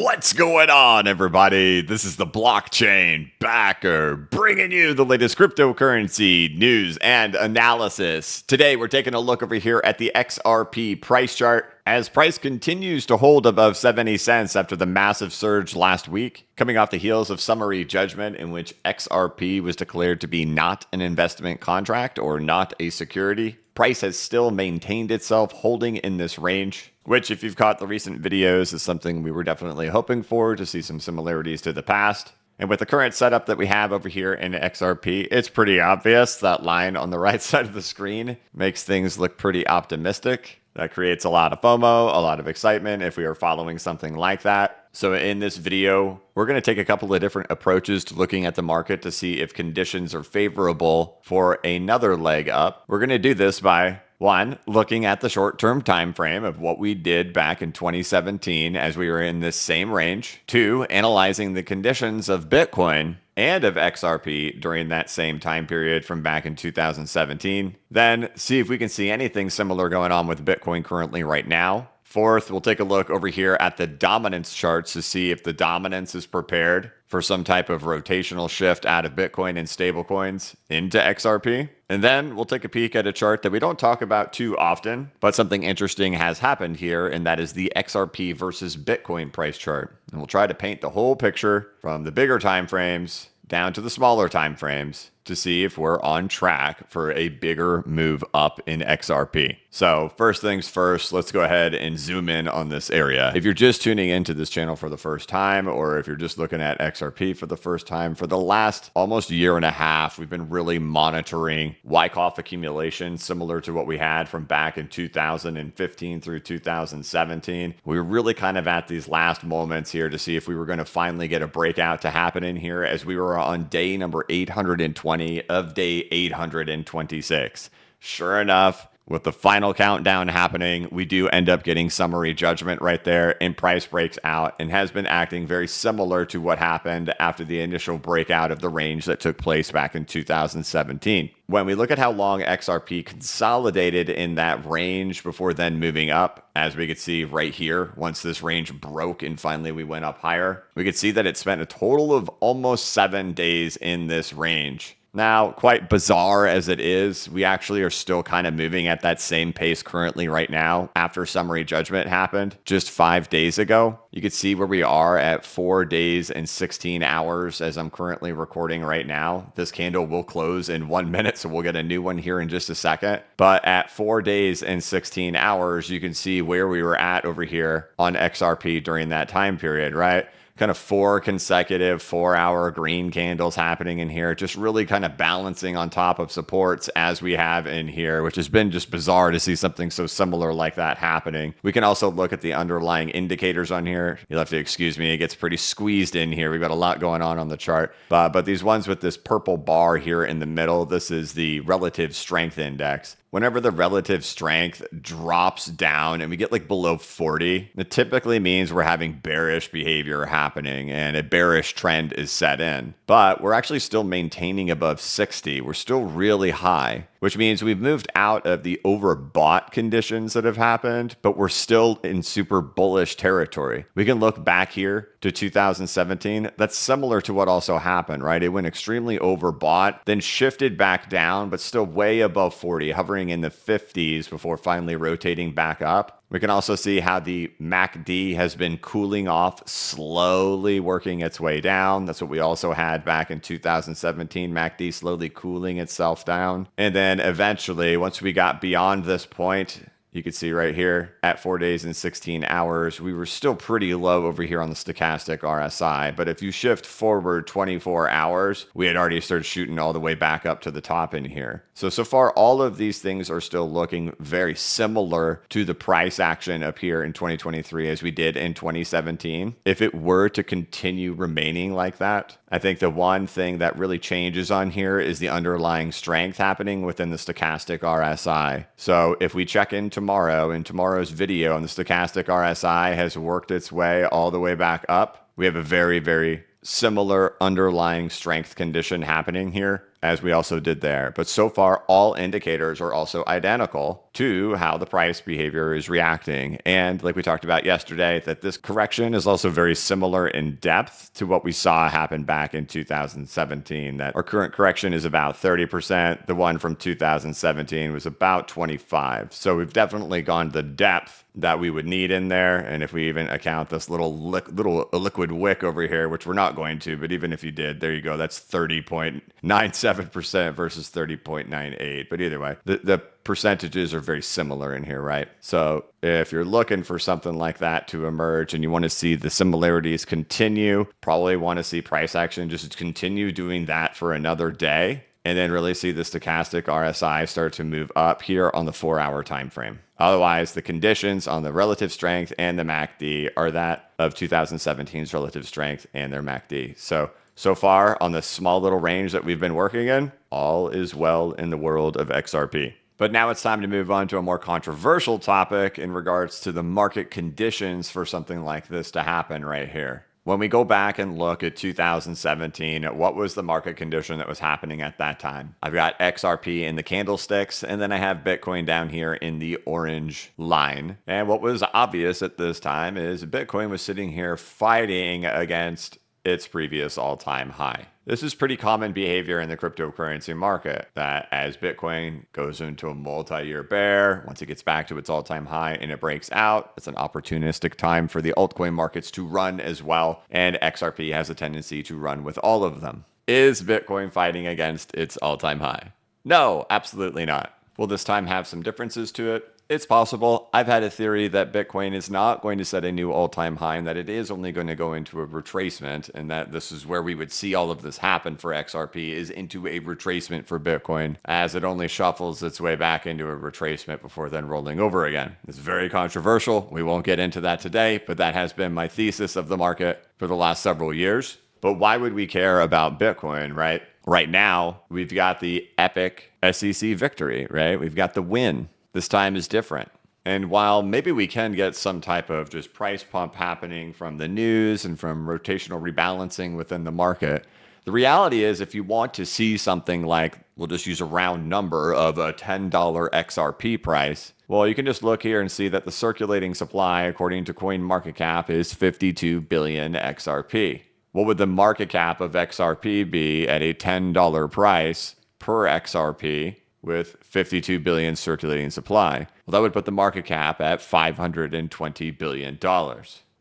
What's going on, everybody? This is the blockchain backer bringing you the latest cryptocurrency news and analysis. Today, we're taking a look over here at the XRP price chart as price continues to hold above 70 cents after the massive surge last week, coming off the heels of summary judgment in which XRP was declared to be not an investment contract or not a security. Price has still maintained itself holding in this range, which if you've caught the recent videos is something we were definitely hoping for, to see some similarities to the past. And with the current setup that we have over here in XRP, it's pretty obvious. That line on the right side of the screen makes things look pretty optimistic. That creates a lot of FOMO, a lot of excitement if we are following something like that. So in this video, we're going to take a couple of different approaches to looking at the market to see if conditions are favorable for another leg up. We're going to do this by, one, looking at the short-term time frame of what we did back in 2017 as we were in this same range. Two, analyzing the conditions of Bitcoin and of XRP during that same time period from back in 2017. Then see if we can see anything similar going on with Bitcoin currently right now. Fourth, we'll take a look over here at the dominance charts to see if the dominance is prepared for some type of rotational shift out of Bitcoin and stablecoins into XRP. And then we'll take a peek at a chart that we don't talk about too often, but something interesting has happened here, and that is the XRP versus Bitcoin price chart. And we'll try to paint the whole picture from the bigger time frames down to the smaller time frames to see if we're on track for a bigger move up in XRP. So first things first, let's go ahead and zoom in on this area. If you're just tuning into this channel for the first time, or if you're just looking at XRP for the first time, for the last almost year and a half, we've been really monitoring Wyckoff accumulation, similar to what we had from back in 2015 through 2017. We were really kind of at these last moments here to see if we were going to finally get a breakout to happen in here, as we were on day number 820 of day 826. Sure enough, with the final countdown happening, we do end up getting summary judgment right there, and price breaks out and has been acting very similar to what happened after the initial breakout of the range that took place back in 2017. When we look at how long XRP consolidated in that range before then moving up, as we could see right here, once this range broke and finally we went up higher, we could see that it spent a total of almost 7 days in this range. Now, quite bizarre as it is, we actually are still kind of moving at that same pace currently right now after summary judgment happened just 5 days ago. You can see where we are at 4 days and 16 hours as I'm currently recording right now. This candle will close in 1 minute, so we'll get a new one here in just a second. But at 4 days and 16 hours, you can see where we were at over here on XRP during that time period, right? Kind of 4 consecutive 4-hour green candles happening in here, just really kind of balancing on top of supports as we have in here, which has been just bizarre to see something so similar like that happening. We can also look at the underlying indicators on here. You'll have to excuse me, it gets pretty squeezed in here. We've got a lot going on the chart, but these ones with this purple bar here in the middle, this is the relative strength index. Whenever the relative strength drops down and we get like below 40, it typically means we're having bearish behavior happening and a bearish trend is set in. But we're actually still maintaining above 60. We're still really high, which means we've moved out of the overbought conditions that have happened, but we're still in super bullish territory. We can look back here to 2017. That's similar to what also happened, right? It went extremely overbought, then shifted back down, but still way above 40, hovering in the 50s before finally rotating back up. We can also see how the MACD has been cooling off, slowly working its way down. That's what we also had back in 2017, MACD slowly cooling itself down. And then eventually, once we got beyond this point, you can see right here at 4 days and 16 hours, we were still pretty low over here on the stochastic RSI. But if you shift forward 24 hours, we had already started shooting all the way back up to the top in here. So far, all of these things are still looking very similar to the price action up here in 2023 as we did in 2017. If it were to continue remaining like that, I think the one thing that really changes on here is the underlying strength happening within the stochastic RSI. So if we check in tomorrow, in tomorrow's video, and the stochastic RSI has worked its way all the way back up, we have a very, very similar underlying strength condition happening here as we also did there. But so far, all indicators are also identical. to how the price behavior is reacting. And like we talked about yesterday, that this correction is also very similar in depth to what we saw happen back in 2017, that our current correction is about 30%. The one from 2017 was about 25. So we've definitely gone the depth that we would need in there. And if we even account this little liquid wick over here, which we're not going to, but even if you did, there you go. That's 30.97% versus 30.98. But either way, the percentages are very similar in here, right? So if you're looking for something like that to emerge and you want to see the similarities continue, probably want to see price action just continue doing that for another day, and then really see the stochastic RSI start to move up here on the 4-hour time frame. Otherwise, the conditions on the relative strength and the MACD are that of 2017's relative strength and their MACD. So far on the small little range that we've been working in, all is well in the world of XRP. But now it's time to move on to a more controversial topic in regards to the market conditions for something like this to happen right here. When we go back and look at 2017, what was the market condition that was happening at that time? I've got XRP in the candlesticks, and then I have Bitcoin down here in the orange line. And what was obvious at this time is Bitcoin was sitting here fighting against its previous all-time high. This is pretty common behavior in the cryptocurrency market, that as Bitcoin goes into a multi-year bear, once it gets back to its all-time high and it breaks out, it's an opportunistic time for the altcoin markets to run as well, and XRP has a tendency to run with all of them. Is Bitcoin fighting against its all-time high? No, absolutely not. Will this time have some differences to it? It's possible. I've had a theory that Bitcoin is not going to set a new all-time high and that it is only going to go into a retracement, and that this is where we would see all of this happen for XRP, is into a retracement for Bitcoin as it only shuffles its way back into a retracement before then rolling over again. It's very controversial. We won't get into that today, but that has been my thesis of the market for the last several years. But why would we care about Bitcoin, right? Right now, we've got the epic SEC victory, right? We've got the win. This time is different. And while maybe we can get some type of just price pump happening from the news and from rotational rebalancing within the market, the reality is if you want to see something like, we'll just use a round number of a $10 XRP price, well, you can just look here and see that the circulating supply, according to CoinMarketCap, is 52 billion XRP. What would the market cap of XRP be at a $10 price per XRP? With 52 billion circulating supply? Well, that would put the market cap at $520 billion.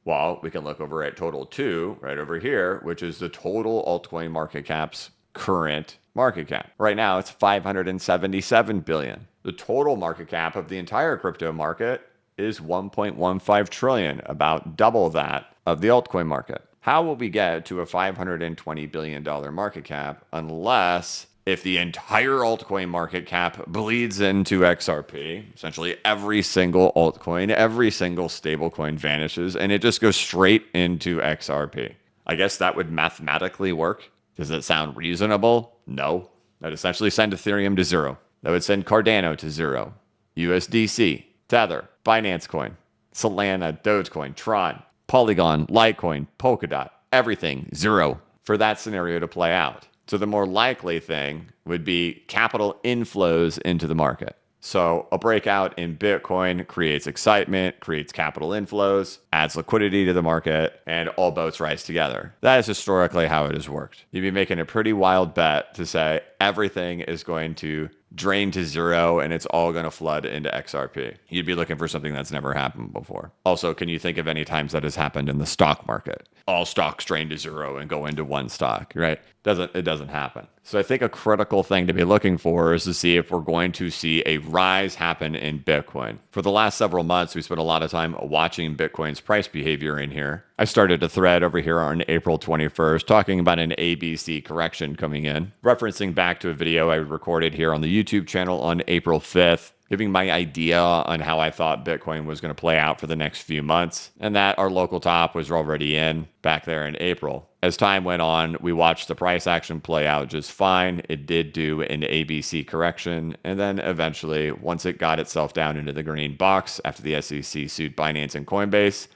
Well, we can look over at total 2 right over here, which is the total altcoin market cap's current market cap. Right now, it's 577 billion. The total market cap of the entire crypto market is 1.15 trillion, about double that of the altcoin market. How will we get to a $520 billion market cap unless if the entire altcoin market cap bleeds into XRP, essentially every single altcoin, every single stablecoin vanishes, and it just goes straight into XRP? I guess that would mathematically work. Does it sound reasonable? No. That would essentially send Ethereum to zero. That would send Cardano to zero. USDC, Tether, Binance Coin, Solana, Dogecoin, Tron, Polygon, Litecoin, Polkadot, everything zero for that scenario to play out. So the more likely thing would be capital inflows into the market. So a breakout in Bitcoin creates excitement, creates capital inflows, adds liquidity to the market, and all boats rise together. That is historically how it has worked. You'd be making a pretty wild bet to say everything is going to drain to zero and it's all going to flood into XRP. You'd be looking for something that's never happened before. Also, can you think of any times that has happened in the stock market? All stocks drain to zero and go into one stock, right? It doesn't happen. So I think a critical thing to be looking for is to see if we're going to see a rise happen in Bitcoin. For the last several months, we spent a lot of time watching Bitcoin's price behavior in here. I started a thread over here on April 21st talking about an ABC correction coming in, referencing back to a video I recorded here on the YouTube channel on April 5th, giving my idea on how I thought Bitcoin was going to play out for the next few months, and that our local top was already in back there in April. As time went on, we watched the price action play out just fine. It did do an ABC correction, and then eventually, once it got itself down into the green box after the SEC sued Binance and Coinbase,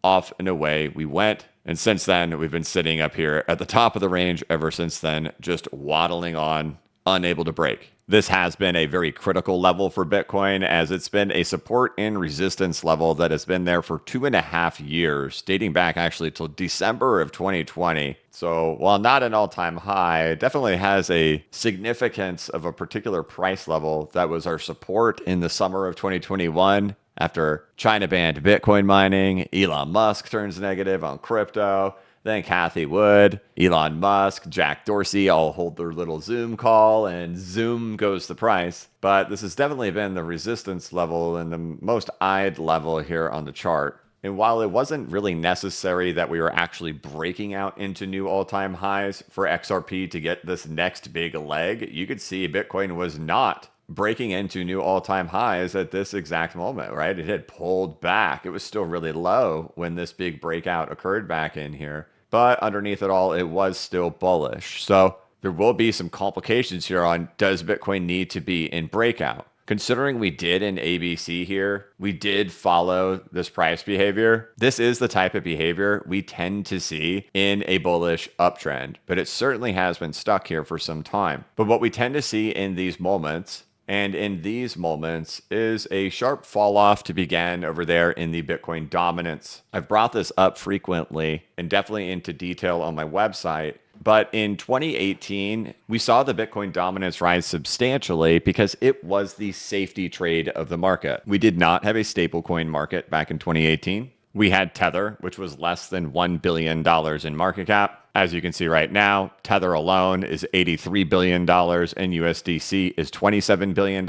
off and away we went. And since then, we've been sitting up here at the top of the range ever since then, just waddling on, unable to break. This has been a very critical level for Bitcoin, as it's been a support and resistance level that has been there for 2.5 years, dating back actually till December of 2020. So while not an all-time high, it definitely has a significance of a particular price level that was our support in the summer of 2021. After China banned Bitcoin mining, Elon Musk turns negative on crypto. Then Cathie Wood, Elon Musk, Jack Dorsey all hold their little Zoom call, and Zoom goes the price. But this has definitely been the resistance level and the most eyed level here on the chart. And while it wasn't really necessary that we were actually breaking out into new all-time highs for XRP to get this next big leg, you could see Bitcoin was not breaking into new all-time highs at this exact moment, right? It had pulled back. It was still really low when this big breakout occurred back in here. But underneath it all, it was still bullish. So there will be some complications here on, does Bitcoin need to be in breakout? Considering we did in ABC here, we did follow this price behavior. This is the type of behavior we tend to see in a bullish uptrend, but it certainly has been stuck here for some time. But what we tend to see in these moments is a sharp fall off to begin over there in the Bitcoin dominance. I've brought this up frequently and definitely into detail on my website. But in 2018, we saw the Bitcoin dominance rise substantially because it was the safety trade of the market. We did not have a stablecoin market back in 2018. We had Tether, which was less than $1 billion in market cap. As you can see right now, Tether alone is $83 billion and USDC is $27 billion.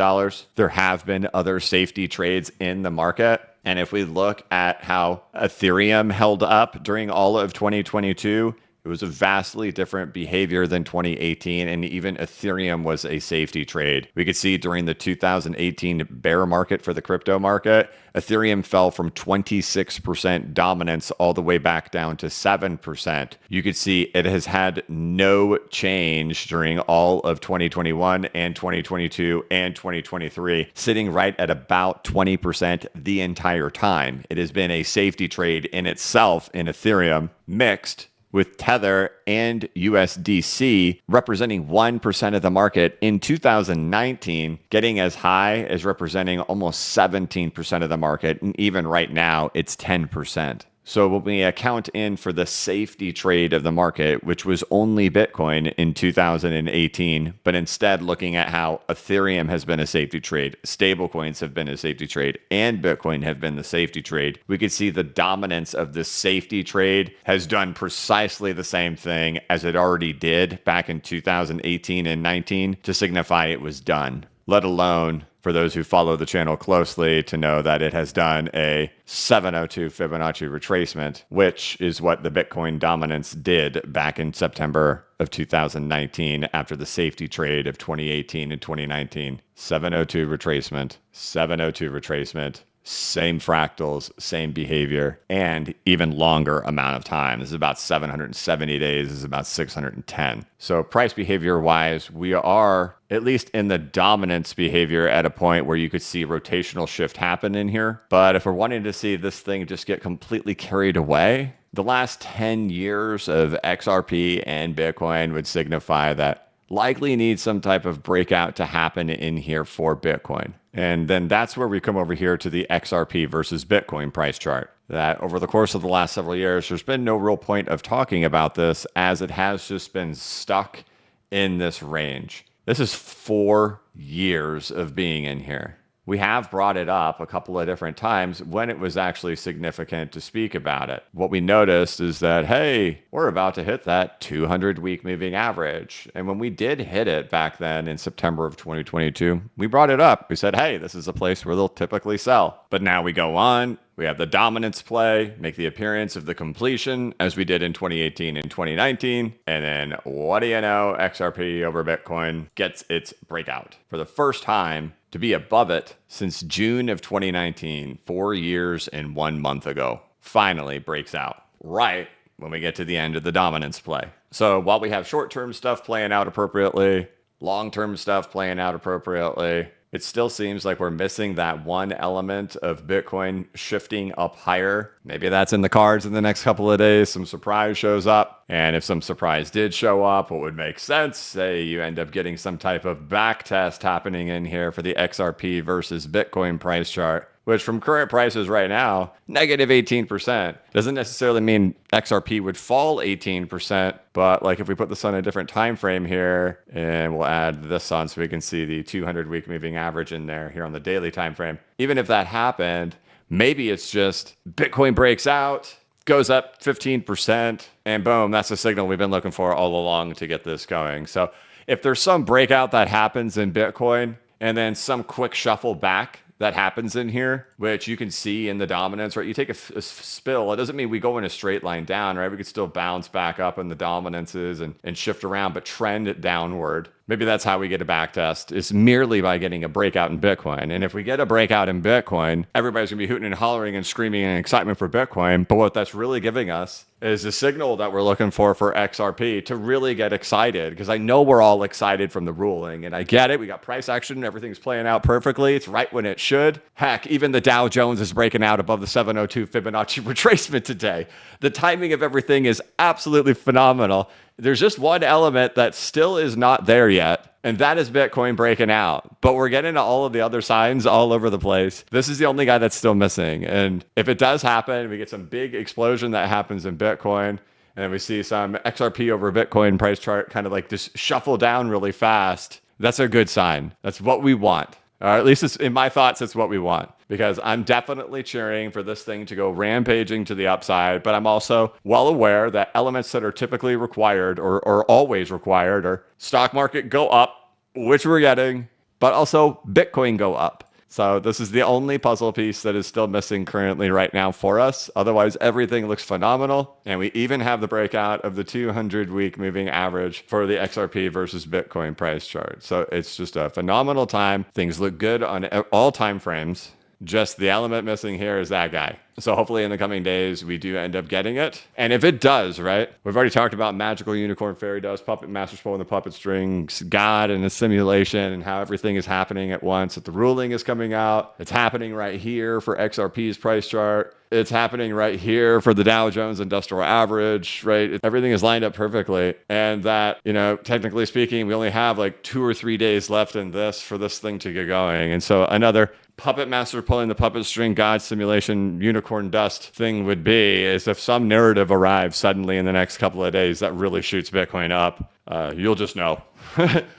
There have been other safety trades in the market. And if we look at how Ethereum held up during all of 2022, it was a vastly different behavior than 2018, and even Ethereum was a safety trade. We could see during the 2018 bear market for the crypto market, Ethereum fell from 26% dominance all the way back down to 7%. You could see it has had no change during all of 2021 and 2022 and 2023, sitting right at about 20% the entire time. It has been a safety trade in itself in Ethereum, mixed with Tether and USDC representing 1% of the market in 2019, getting as high as representing almost 17% of the market. And even right now, it's 10%. So when we account in for the safety trade of the market, which was only Bitcoin in 2018, but instead looking at how Ethereum has been a safety trade, stablecoins have been a safety trade, and Bitcoin have been the safety trade, we could see the dominance of this safety trade has done precisely the same thing as it already did back in 2018 and 19 to signify it was done, let alone for those who follow the channel closely to know that it has done a 702 Fibonacci retracement, which is what the Bitcoin dominance did back in September of 2019 after the safety trade of 2018 and 2019. 702 retracement, 702 retracement. Same fractals, same behavior, and even longer amount of time. This is about 770 days. This is about 610. So price behavior wise, we are at least in the dominance behavior at a point where you could see rotational shift happen in here. But if we're wanting to see this thing just get completely carried away, the last 10 years of XRP and Bitcoin would signify that likely needs some type of breakout to happen in here for Bitcoin. And then that's where we come over here to the XRP versus Bitcoin price chart. That over the course of the last several years, there's been no real point of talking about this as it has just been stuck in this range. This is 4 years of being in here. We have brought it up a couple of different times when it was actually significant to speak about it. What we noticed is that, hey, we're about to hit that 200-week moving average. And when we did hit it back then in September of 2022, we brought it up. We said, hey, this is a place where they'll typically sell. But now we go on. We have the dominance play, make the appearance of the completion as we did in 2018 and 2019. And then what do you know? XRP over Bitcoin gets its breakout for the first time to be above it since June of 2019, 4 years and 1 month ago. Finally breaks out right when we get to the end of the dominance play. So while we have short-term stuff playing out appropriately, long-term stuff playing out appropriately, it still seems like we're missing that one element of Bitcoin shifting up higher. Maybe that's in the cards in the next couple of days. Some surprise shows up. And if some surprise did show up, what would make sense? Say you end up getting some type of back test happening in here for the XRP versus Bitcoin price chart, which from current prices right now, negative 18%. Doesn't necessarily mean XRP would fall 18%, but like if we put this on a different time frame here, and we'll add this on so we can see the 200-week moving average in there here on the daily time frame. Even if that happened, maybe it's just Bitcoin breaks out, goes up 15%, and boom, that's the signal we've been looking for all along to get this going. So if there's some breakout that happens in Bitcoin and then some quick shuffle back that happens in here, which you can see in the dominance, right? You take a spill, it doesn't mean we go in a straight line down, right? We could still bounce back up in the dominances and shift around, but trend it downward. Maybe that's how we get a back test, is merely by getting a breakout in Bitcoin. And if we get a breakout in Bitcoin, everybody's gonna be hooting and hollering and screaming in excitement for Bitcoin. But what that's really giving us is a signal that we're looking for XRP to really get excited, because I know we're all excited from the ruling, and I get it. We got price action, everything's playing out perfectly. It's right when it should. Heck, even the Dow Jones is breaking out above the 702 Fibonacci retracement today. The timing of everything is absolutely phenomenal. There's just one element that still is not there yet, and that is Bitcoin breaking out. But we're getting to all of the other signs all over the place. This is the only guy that's still missing. And if it does happen, we get some big explosion that happens in Bitcoin, and then we see some XRP over Bitcoin price chart kind of like just shuffle down really fast. That's a good sign. That's what we want. Or at least it's, in my thoughts, it's what we want, because I'm definitely cheering for this thing to go rampaging to the upside. But I'm also well aware that elements that are typically required or always required are stock market go up, which we're getting, but also Bitcoin go up. So this is the only puzzle piece that is still missing currently right now for us. Otherwise, everything looks phenomenal. And we even have the breakout of the 200-week moving average for the XRP versus Bitcoin price chart. So it's just a phenomenal time. Things look good on all time frames. Just the element missing here is that guy. So hopefully in the coming days, we do end up getting it. And if it does, right? We've already talked about magical unicorn, fairy dust, puppet master spoil and the puppet strings, God and the simulation, and how everything is happening at once. That the ruling is coming out. It's happening right here for XRP's price chart. It's happening right here for the Dow Jones Industrial Average, right? Everything is lined up perfectly. And that, you know, technically speaking, we only have like 2 or 3 days left in this for this thing to get going. And so another puppet master pulling the puppet string, God simulation, unicorn dust thing would be is if some narrative arrives suddenly in the next couple of days that really shoots Bitcoin up, you'll just know.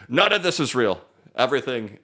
None of this is real. Everything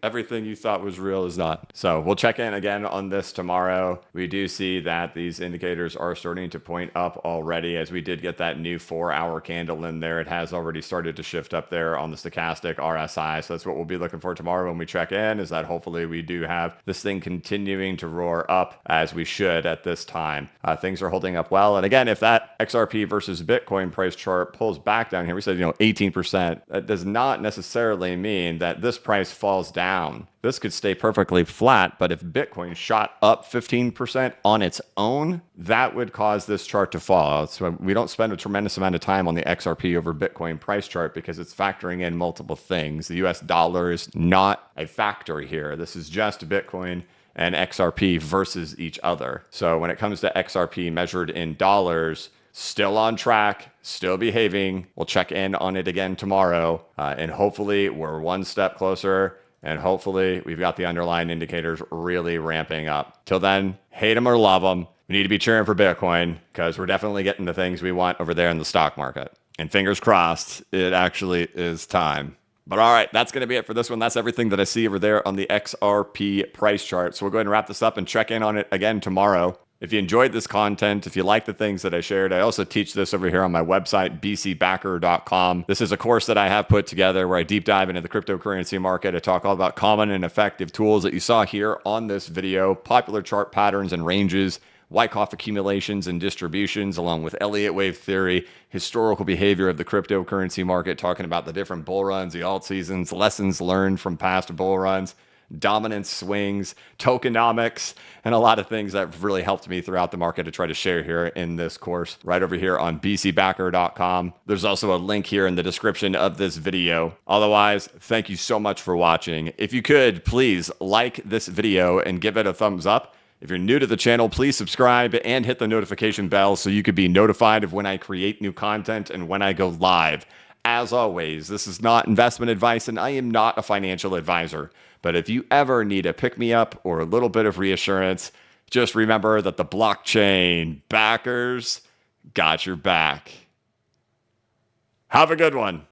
you thought was real is not. So we'll check in again on this tomorrow. We do see that these indicators are starting to point up already, as we did get that new 4-hour candle in there. It has already started to shift up there on the stochastic RSI. So that's what we'll be looking for tomorrow when we check in, is that hopefully we do have this thing continuing to roar up as we should at this time. Things are holding up well. And again, if that XRP versus Bitcoin price chart pulls back down here, we said, 18%. That does not necessarily mean that this price falls down. This could stay perfectly flat, but if Bitcoin shot up 15% on its own, that would cause this chart to fall. So we don't spend a tremendous amount of time on the XRP over Bitcoin price chart because it's factoring in multiple things. The US dollar is not a factor here. This is just Bitcoin and XRP versus each other. So when it comes to XRP measured in dollars, still on track, still behaving. We'll check in on it again tomorrow. And hopefully we're one step closer. And hopefully we've got the underlying indicators really ramping up. Till then, hate them or love them. We need to be cheering for Bitcoin, because we're definitely getting the things we want over there in the stock market. And fingers crossed, it actually is time. But all right, that's going to be it for this one. That's everything that I see over there on the XRP price chart. So we'll go ahead and wrap this up and check in on it again tomorrow. If you enjoyed this content, if you like the things that I shared, I also teach this over here on my website, bcbacker.com. This is a course that I have put together where I deep dive into the cryptocurrency market. I talk all about common and effective tools that you saw here on this video, popular chart patterns and ranges, Wyckoff accumulations and distributions, along with Elliott wave theory, historical behavior of the cryptocurrency market, talking about the different bull runs, the alt seasons, lessons learned from past bull runs. dominance swings, tokenomics, and a lot of things that have really helped me throughout the market to try to share here in this course right over here on bcbacker.com. There's also a link here in the description of this video. Otherwise, thank you so much for watching. If you could, please like this video and give it a thumbs up. If you're new to the channel, please subscribe and hit the notification bell so you could be notified of when I create new content and when I go live. As always, this is not investment advice and I am not a financial advisor. But if you ever need a pick-me-up or a little bit of reassurance, just remember that the blockchain backers got your back. Have a good one.